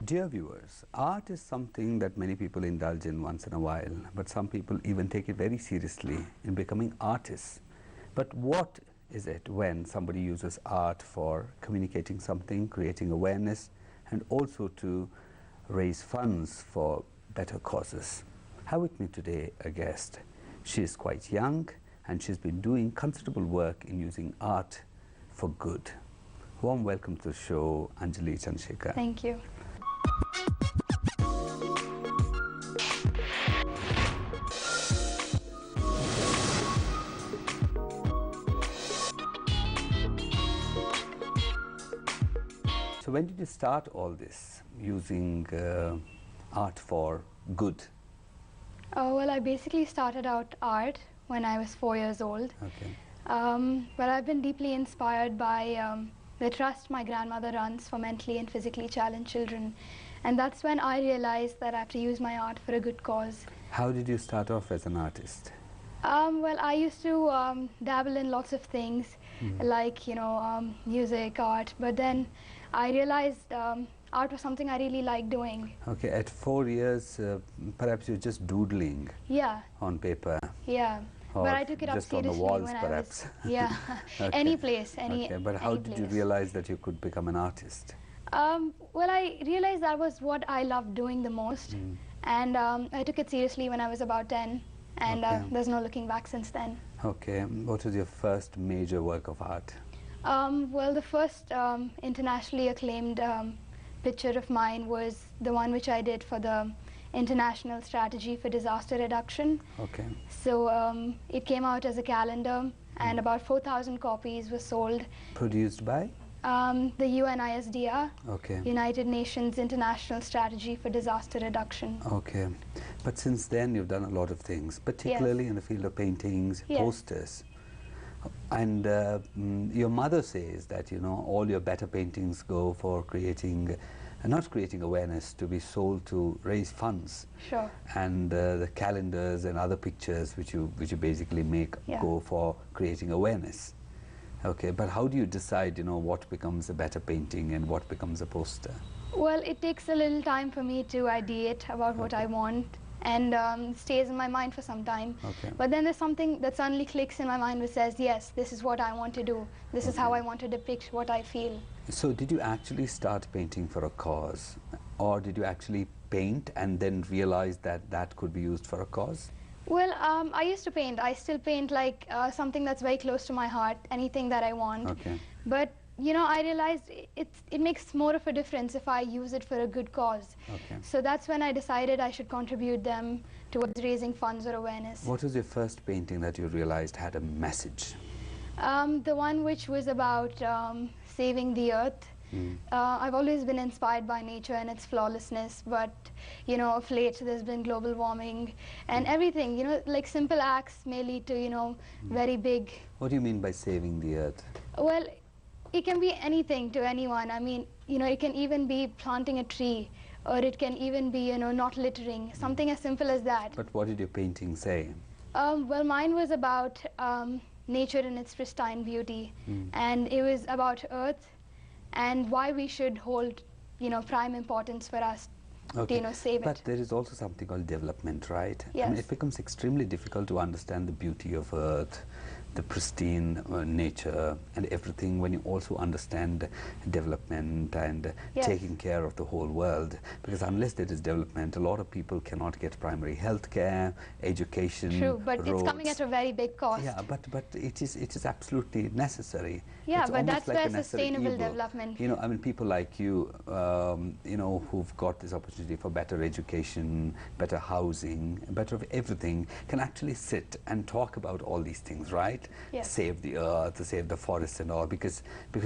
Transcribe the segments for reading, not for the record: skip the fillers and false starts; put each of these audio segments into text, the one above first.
Dear viewers, art is something that many people indulge in once in a while, but some people even take it very seriously in becoming artists. But what is it when somebody uses art for communicating something, creating awareness, and also to raise funds for better causes? I have with me today a guest. She is quite young and she's been doing considerable work in using art for good. Warm welcome to the show, Anjali Chandrashekhar. Thank you. So when did you start all this, using art for good? Well, I basically started out art when I was 4 years old. Okay. But I've been deeply inspired by the trust my grandmother runs for mentally and physically challenged children. And that's when I realized that I have to use my art for a good cause. How did you start off as an artist? Well, I used to dabble in lots of things, like, music, art. But then I realized art was something I really liked doing. Okay, at 4 years, perhaps you're just doodling Yeah, on paper. yeah. Or But I took it up just on the seriously walls, when perhaps. I was, yeah, Okay. any place, any Okay, but how any did you place. realize that you could become an artist? Well, I realized that was what I loved doing the most, and I took it seriously when I was about 10, and Okay. there's no looking back since then. Okay, what was your first major work of art? Well, the first internationally acclaimed picture of mine was the one which I did for the International Strategy for Disaster Reduction. Okay, So it came out as a calendar, and about 4,000 copies were sold. produced by? The UNISDR, Okay, United Nations International Strategy for Disaster Reduction. okay. But since then you've done a lot of things, particularly in the field of paintings, Yes. posters. And your mother says that, you know, all your better paintings go for creating, not creating awareness, to be sold to raise funds. Sure. And the calendars and other pictures which you basically make Yeah. go for creating awareness. Okay, but how do you decide, you know, what becomes a better painting and what becomes a poster? Well, it takes a little time for me to ideate about what I want, and stays in my mind for some time. Okay. But then there's something that suddenly clicks in my mind which says, yes, this is what I want to do. This is how I want to depict what I feel. So did you actually start painting for a cause, or did you actually paint and then realize that that could be used for a cause? Well, I used to paint. I still paint like something that's very close to my heart, anything that I want. Okay. But, you know, I realized it makes more of a difference if I use it for a good cause. Okay. So that's when I decided I should contribute them towards raising funds or awareness. What was your first painting that you realized had a message? The one which was about saving the earth. I've always been inspired by nature and its flawlessness, but, you know, of late there's been global warming and everything, you know, like simple acts may lead to, you know, very big. What do you mean by saving the earth? Well, it can be anything to anyone. I mean, you know, it can even be planting a tree, or it can even be, you know, not littering, something as simple as that. But what did your painting say? Well, mine was about nature in its pristine beauty, and it was about earth and why we should hold, you know, prime importance for us to, you know, save But it. there is also something called development, right? I mean, Yes. it becomes extremely difficult to understand the beauty of earth, the pristine nature and everything when you also understand development and Yes. taking care of the whole world, because unless there is development, a lot of people cannot get primary health care, education, True, but it's coming roads. at a very big cost. Yeah, but it is absolutely necessary. Yeah, It's but almost that's like where a necessary sustainable evil. development. You know, I mean, people like you, you know, who've got this opportunity for better education, better housing, better of everything, can actually sit and talk about all these things, right? Yes. Save the earth, save the forests and all, because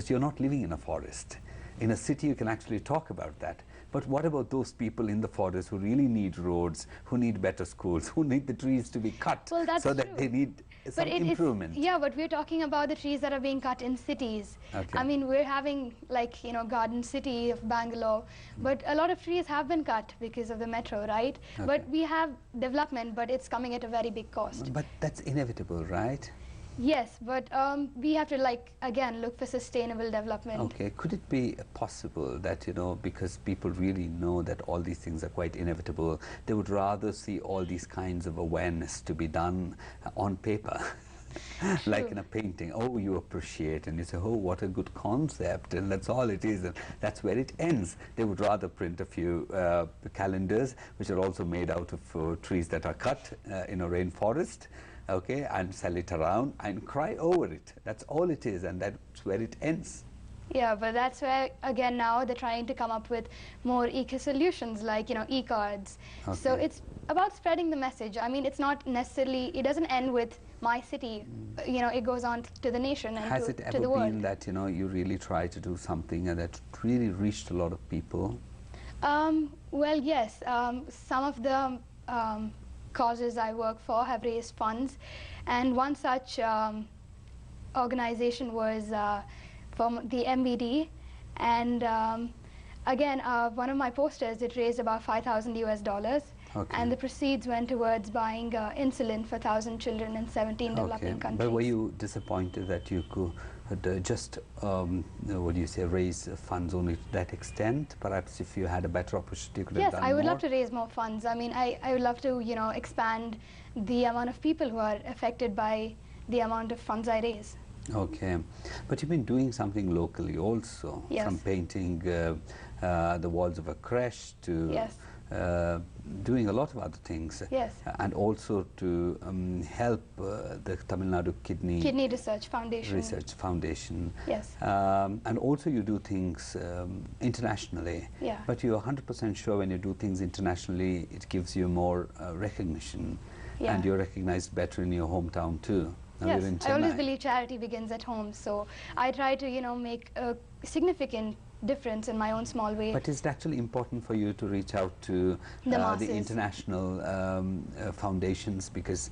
you're not living in a forest. In a city, you can actually talk about that. But what about those people in the forest who really need roads, who need better schools, who need the trees to be cut Well, that's so that true. they need some But improvement? yeah, but we're talking about the trees that are being cut in cities. Okay. I mean, we're having, like, you know, Garden City of Bangalore, but a lot of trees have been cut because of the metro, right? But we have development, but it's coming at a very big cost. But that's inevitable, right? Yes, but we have to, like, again, look for sustainable development. Okay, could it be possible that, because people really know that all these things are quite inevitable, they would rather see all these kinds of awareness to be done on paper? Like True. in a painting, oh, you appreciate, and you say, oh, what a good concept, and that's all it is, and that's where it ends. They would rather print a few calendars, which are also made out of trees that are cut in a rainforest, okay, and sell it around and cry over it. That's all it is, and that's where it ends. Yeah, but that's where, again, now they're trying to come up with more eco-solutions, like, e-cards. So Okay. it's about spreading the message. I mean, it's not necessarily, it doesn't end with my city. It goes on to the nation and Has it to ever the world. been that, you really try to do something and that really reached a lot of people? Well, yes. Some of the causes I work for have raised funds, and one such organization was from the MBD, and again, one of my posters, it raised about $5,000 US, Okay. and the proceeds went towards buying insulin for 1,000 children in 17 developing countries. But were you disappointed that you could just, what do you say, raise funds only to that extent? Perhaps if you had a better opportunity, you could have Yes, done I would more? love to raise more funds. I mean, I would love to, expand the amount of people who are affected by the amount of funds I raise. Okay, but you've been doing something locally also, Yes. from painting the walls of a creche to Yes. doing a lot of other things. Yes. And also to help the Tamil Nadu Kidney Research Foundation. Research Foundation. Yes. And also you do things internationally. Yeah. But you're 100% sure when you do things internationally, it gives you more recognition. Yeah. And you're recognized better in your hometown too. Now Yes, you're in I always Chennai. believe charity begins at home, so I try to, make a significant difference in my own small way. But is it actually important for you to reach out to The masses. the international foundations because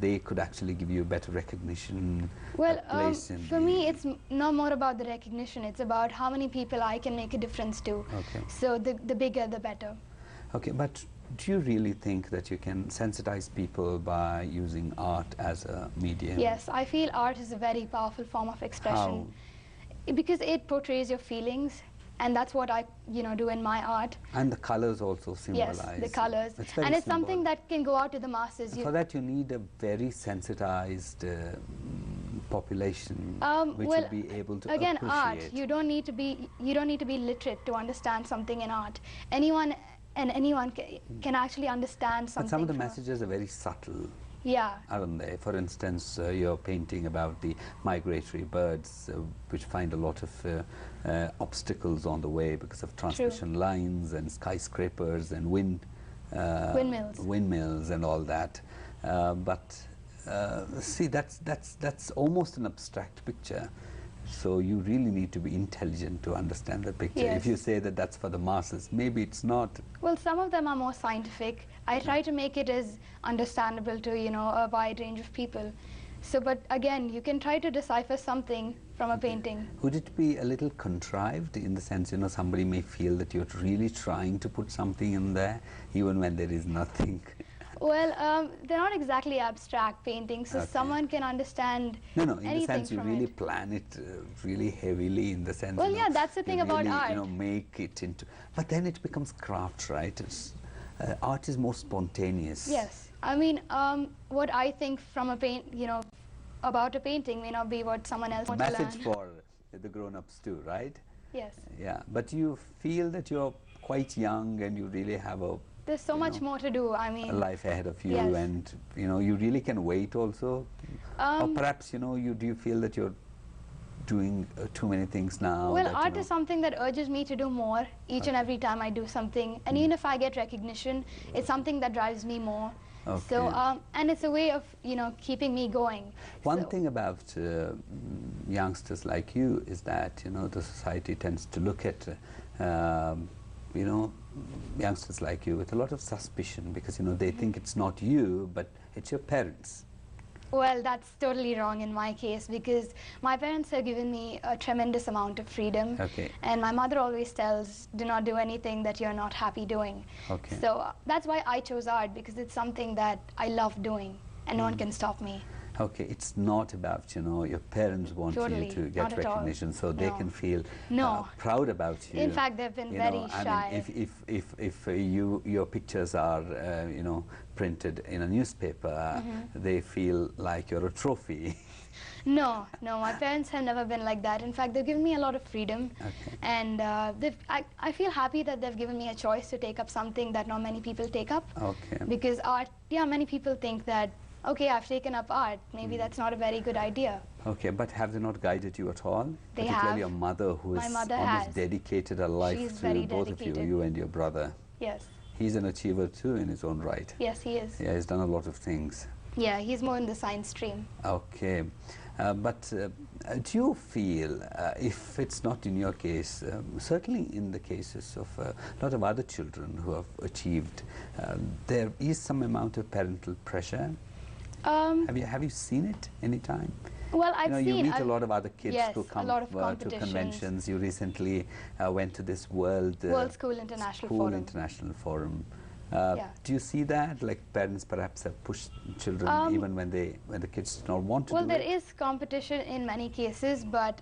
they could actually give you better recognition? Well, a place in for the- me, it's not more about the recognition. It's about how many people I can make a difference to. Okay. So the bigger, the better. Okay, but do you really think that you can sensitize people by using art as a medium? Yes, I feel art is a very powerful form of expression. Because it portrays your feelings, and that's what I, do in my art. And the colors also symbolize. Yes, the colors. It's very And it's something symbolic. that can go out to the masses. For that you need a very sensitized population which Well, will be able to again, appreciate. art. You don't need to be literate to understand something in art. Anyone can actually understand something. But some of the from- messages are very subtle, Yeah. aren't they? For instance, you're painting about the migratory birds which find a lot of obstacles on the way because of transmission lines and skyscrapers and windmills and all that. See, that's almost an abstract picture. So you really need to be intelligent to understand the picture. Yes. If you say that that's for the masses, maybe it's not. Well, some of them are more scientific. I try to make it as understandable to, a wide range of people. So, but again, you can try to decipher something from a painting. Would it be a little contrived in the sense, somebody may feel that you're really trying to put something in there, even when there is nothing? Well, they're not exactly abstract paintings, so Okay. someone can understand No, in anything the sense you from really it. plan it really heavily in the sense. Well, yeah, that's the thing you about really, art. make it into. But then it becomes craft, right? Art is more spontaneous. Yes. I mean, what I think from a about a painting may not be what someone else wants to Message learn. for the grown-ups too, right? Yes. Yeah, but you feel that you're quite young and you really have a There's so much more to do. I mean, life ahead of you, Yes. and you really can wait also. Or perhaps do you feel that you're doing too many things now? well, that, art is something that urges me to do more each and every time I do something. And even if I get recognition, it's something that drives me more. So, Okay. and it's a way of, keeping me going. One So- thing about youngsters like you is that the society tends to look at youngsters like you with a lot of suspicion because they think it's not you but it's your parents. Well, that's totally wrong in my case because my parents have given me a tremendous amount of freedom. Okay. And my mother always tells, do not do anything that you're not happy doing. Okay. So that's why I chose art, because it's something that I love doing and no one can stop me. Okay, it's not about, your parents want Totally, you to not get at all. recognition so they No. can feel No. proud about you. In fact, they've been very I shy. mean, if your pictures are, printed in a newspaper, they feel like you're a trophy. No, no, my parents have never been like that. In fact, they've given me a lot of freedom. Okay. And I feel happy that they've given me a choice to take up something that not many people take up. Okay. Because art, many people think that, okay, I've taken up art. Maybe that's not a very good idea. Okay, but have they not guided you at all? They Particularly have. your mother, who My has mother almost has. dedicated her life She's to very both of dedicated. you and your brother. Yes. He's an achiever too in his own right. Yes, he is. Yeah, he's done a lot of things. Yeah, he's more in the science stream. Okay, but do you feel, if it's not in your case, certainly in the cases of a lot of other children who have achieved, there is some amount of parental pressure? Have you seen it any time? Well, I've seen. You meet a lot of other kids yes, who come a lot of to conventions. You recently went to this World School International School Forum. International Forum. Yeah. Do you see that? Like parents perhaps have pushed children even when the kids do not want to Well, do there it? is competition in many cases, but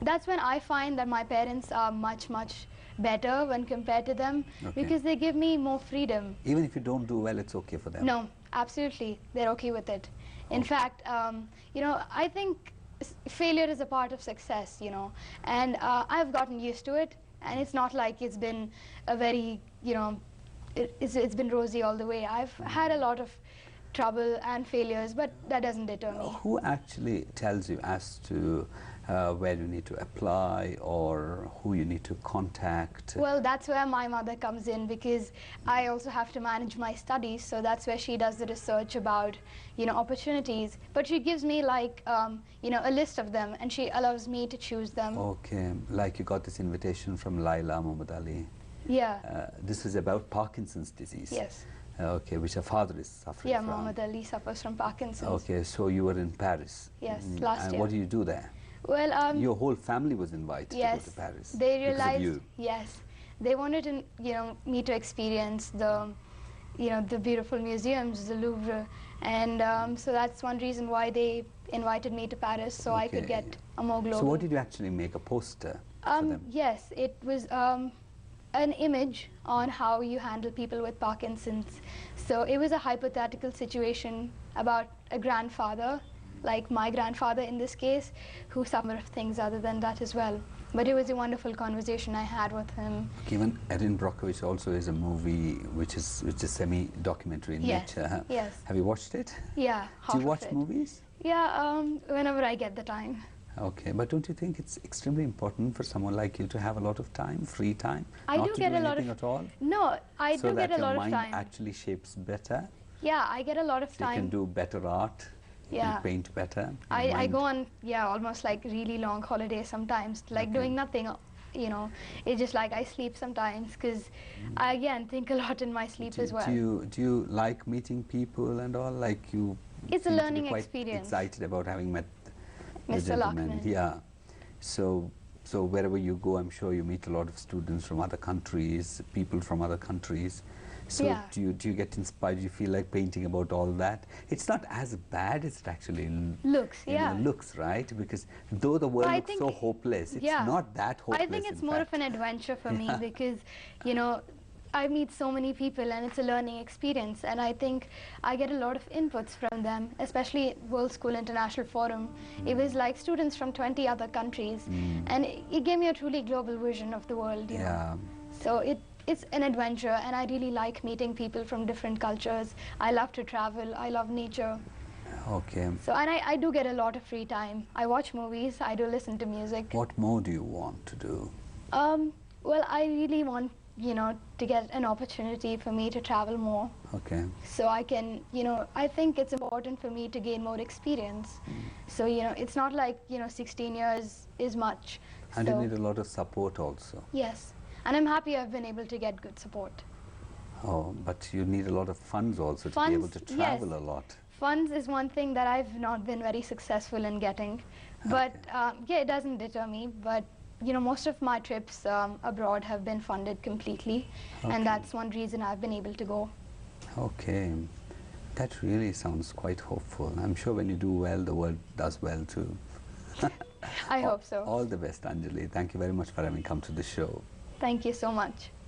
that's when I find that my parents are much, much better when compared to them, Okay. because they give me more freedom. Even if you don't do well, it's okay for them? No, absolutely. They're okay with it. In fact, I think failure is a part of success, and I've gotten used to it, and it's not like it's been a very, it's been rosy all the way. I've had a lot of trouble and failures, but that doesn't deter me. Who actually tells you as to where you need to apply or who you need to contact? Well, that's where my mother comes in, because I also have to manage my studies, so that's where she does the research about, opportunities. But she gives me like, a list of them, and she allows me to choose them. Okay, like you got this invitation from Laila Muhammad Ali. Yeah. This is about Parkinson's disease. Yes. Okay, which her father is suffering Yeah, from. Muhammad Ali suffers from Parkinson's. Okay, so you were in Paris. Yes, last and year. what do you do there? Well, Your whole family was invited yes, to go to Paris. they because of realized. you. Yes, they wanted to, me to experience the, the beautiful museums, the Louvre, and so that's one reason why they invited me to Paris, so I could Okay. get a more global. So what did you actually make, a poster for them? Yes, it was an image on how you handle people with Parkinson's. So it was a hypothetical situation about a grandfather, like my grandfather in this case, who suffered of things other than that as well. But it was a wonderful conversation I had with him. Given Erin Brockovich also is a movie which is semi-documentary in Yes, nature. yes. Have you watched it? Yeah, half Do you of watch it. movies? Yeah, whenever I get the time. Okay, but don't you think it's extremely important for someone like you to have a lot of time, free time? I not do to get do a lot anything of. at all? No, I so do that get a lot your of mind time. actually shapes better. Yeah, I get a lot of You time. can do better art. You Yeah. can paint better. your I mind- go on, almost like really long holidays sometimes, like Okay. doing nothing, It's just like I sleep sometimes, because I, again, think a lot in my sleep as well. Do you like meeting people and all? Like you It's a seem to be learning quite experience. excited about having met the Mr. gentleman. Lachlan. Yeah. So wherever you go, I'm sure you meet a lot of students from other countries, people from other countries. So Yeah. do you get inspired? Do you feel like painting about all that? It's not as bad as it actually Looks, looks, right? Because though the world I looks so think- hopeless, it's yeah. not that hopeless. I think it's in more fact. of an adventure for me Yeah. because, I meet so many people and it's a learning experience, and I think I get a lot of inputs from them, especially at World School International Forum. It was like students from 20 other countries, and it gave me a truly global vision of the world. You know? Yeah. So it's an adventure, and I really like meeting people from different cultures. I love to travel. I love nature. Okay. So, and I do get a lot of free time. I watch movies. I do listen to music. What more do you want to do? Well, I really want, to get an opportunity for me to travel more. Okay. So I can, I think it's important for me to gain more experience. So, it's not like, 16 years is much. And so, you need a lot of support also. yes. And I'm happy I've been able to get good support. Oh, but you need a lot of funds also to be able to Funds, travel yes. a lot. Funds is one thing that I've not been very successful in getting. But, it doesn't deter me. But, most of my trips abroad have been funded completely. Okay. And that's one reason I've been able to go. Okay. That really sounds quite hopeful. I'm sure when you do well, the world does well too. I hope so. All the best, Anjali. Thank you very much for having come to the show. Thank you so much.